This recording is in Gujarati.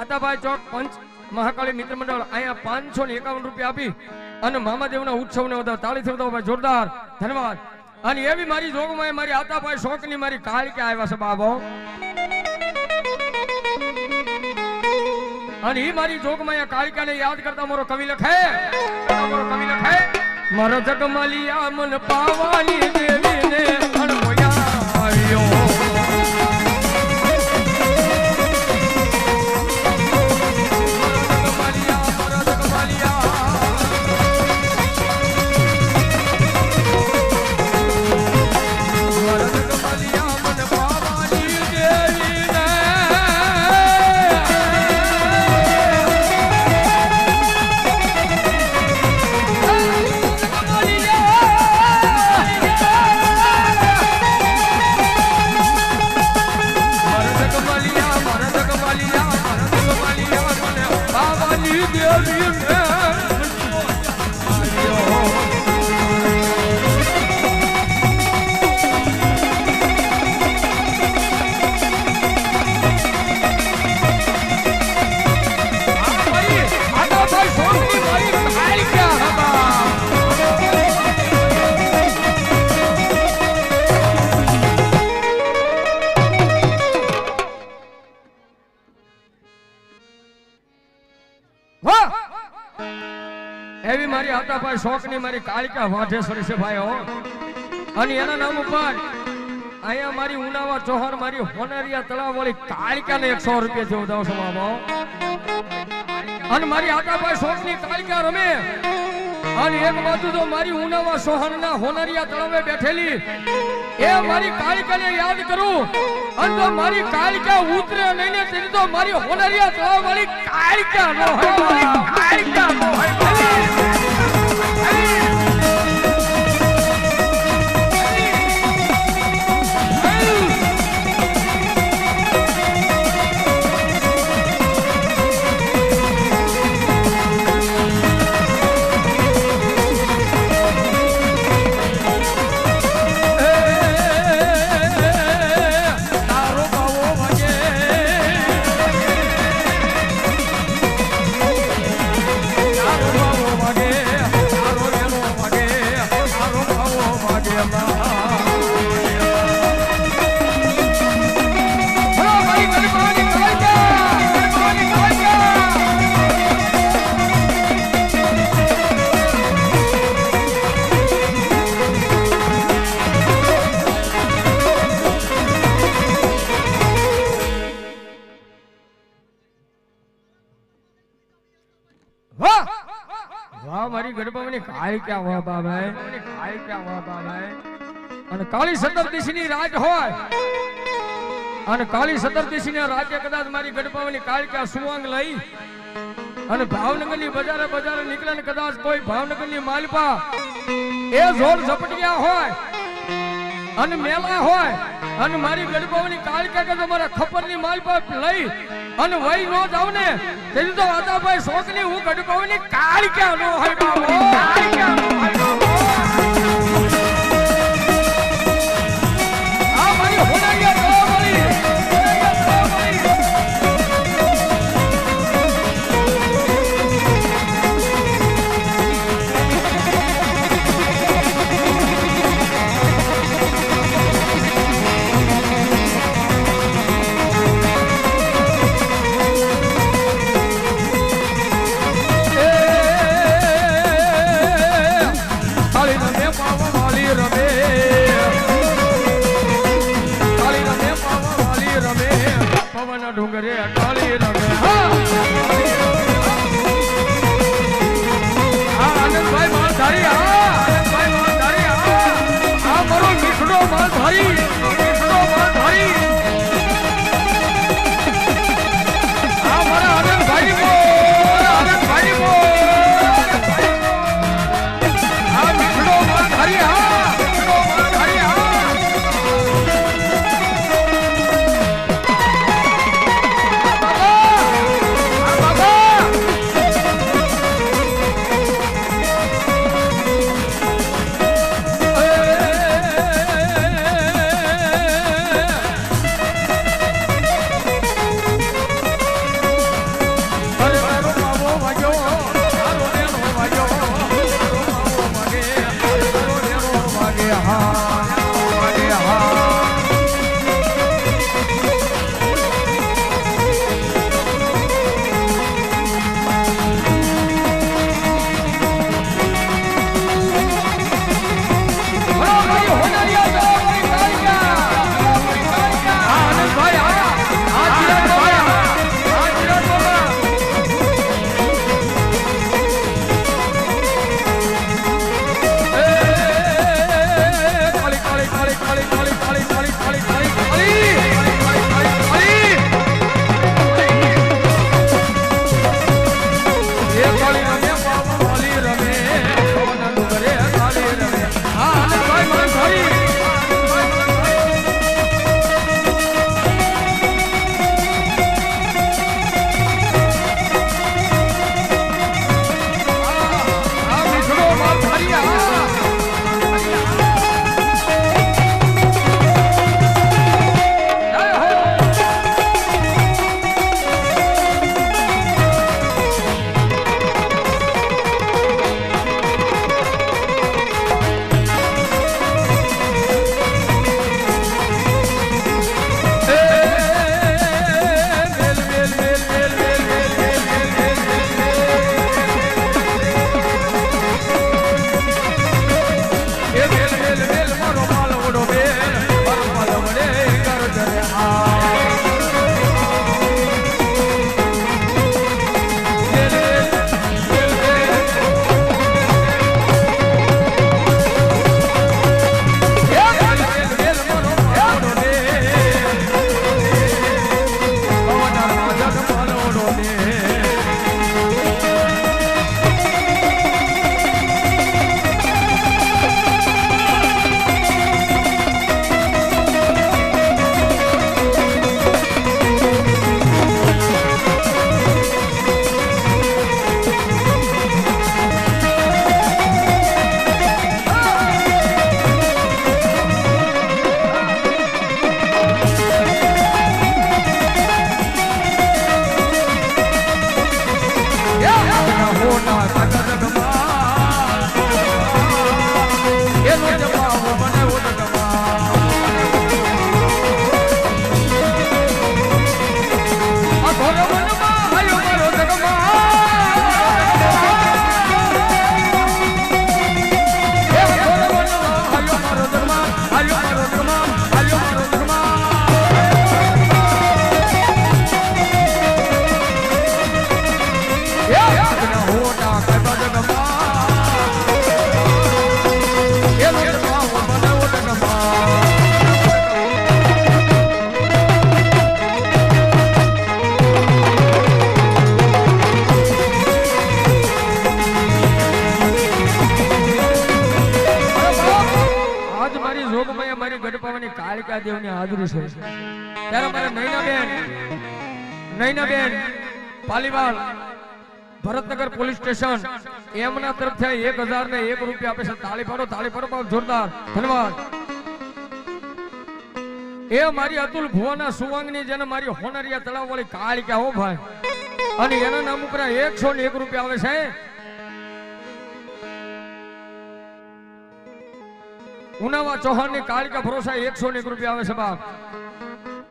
આતાભાઈ ચોક પંચ મહાકાળી મિત્ર મંડળ અહીંયા 551 રૂપિયા આપી અને મામાદેવના ઉત્સવને વધારે તાળીથી વધાવો ભાઈ જોરદાર ધન્યવાદ. અને એવી મારી જોગમાં મારી આતાભાઈ શોકની મારી કાળ કે આવ્યા છે બાબો. અને ઈ મારી જોગમાં કાળિકાને યાદ કરતા મારો કવિ લખે મારો જગમાલિયા મન પાવાની દેવીને અણમોયા આવ્યો. એવી મારી આતાભાઈ શોકની મારી કાળિકા વાઢેશ્વરી છે ભાઈઓ. અને એના નામ ઉપર અહીંયા મારી ઉનાવા ચોહર મારી હોનરિયા તળાવ વાળી કાળિકાને 100 રૂપિયા જેવું દાવ છો બાબો. અને મારી આતાભાઈ શોકની કાળિકા રમે અને એક બાજુ તો મારી ઉનાવા સોહરના હોનરિયા તળાવે બેઠેલી એ મારી કાળિકાને યાદ કરું અને તો મારી કાળિકા ઉતરે નહીં ને તેની તો મારી હોનરિયા તળાવ વાળી કાળિકા નો હોય કાળિકા નો હોય. અને કાળી સતરદીશની રાજ હોય અને કાળી સતરદીશની રાજ્ય કદાચ મારી ગઢપાવાની કાળિકા સુવાંગ લઈ અને ભાવનગરની બજારે નીકળે ને કદાચ કોઈ ભાવનગરની માલપા એ જોર ઝપટિયા હોય અને મેલા હોય અને મારી ગઢપાવાની કાળિકા કે તમારા ખપરની માલપા લઈ અને વઈ નો જાવ ને તેથી તો આતાભાઈ શોકની હું ગઢપાવાની કાળિકા નો હોય બાબો. કાળિકા નો હોય બાબો. ડુંગરે કાળી રમે આનંદભાઈ માલધારી આ મારો મીઠડો માલધારી આ મારા આનંદભાઈ આ મીઠડો માલધારી કાળિકા દેવની હાજરી છે ત્યારે મારે નૈનાબેન પાલીવાલ ભરતનગર પોલીસ સ્ટેશન એમના તરફથી 1001 રૂપિયા આપે છે. તાળી પાડો બહુ જોરદાર ધન્યવાદ. એ મારી અતુલ ભુવાના સુવાંગની જેને મારી હોનરિયા તળાવ વાળી કાળિકા હો ભાઈ, અને એના નામ ઉપર 101 રૂપિયા આવે છે. ઉનાવા ચૌહાણ ની કાળિકા ભરોસા 101 રૂપિયા આવે છે બાપ.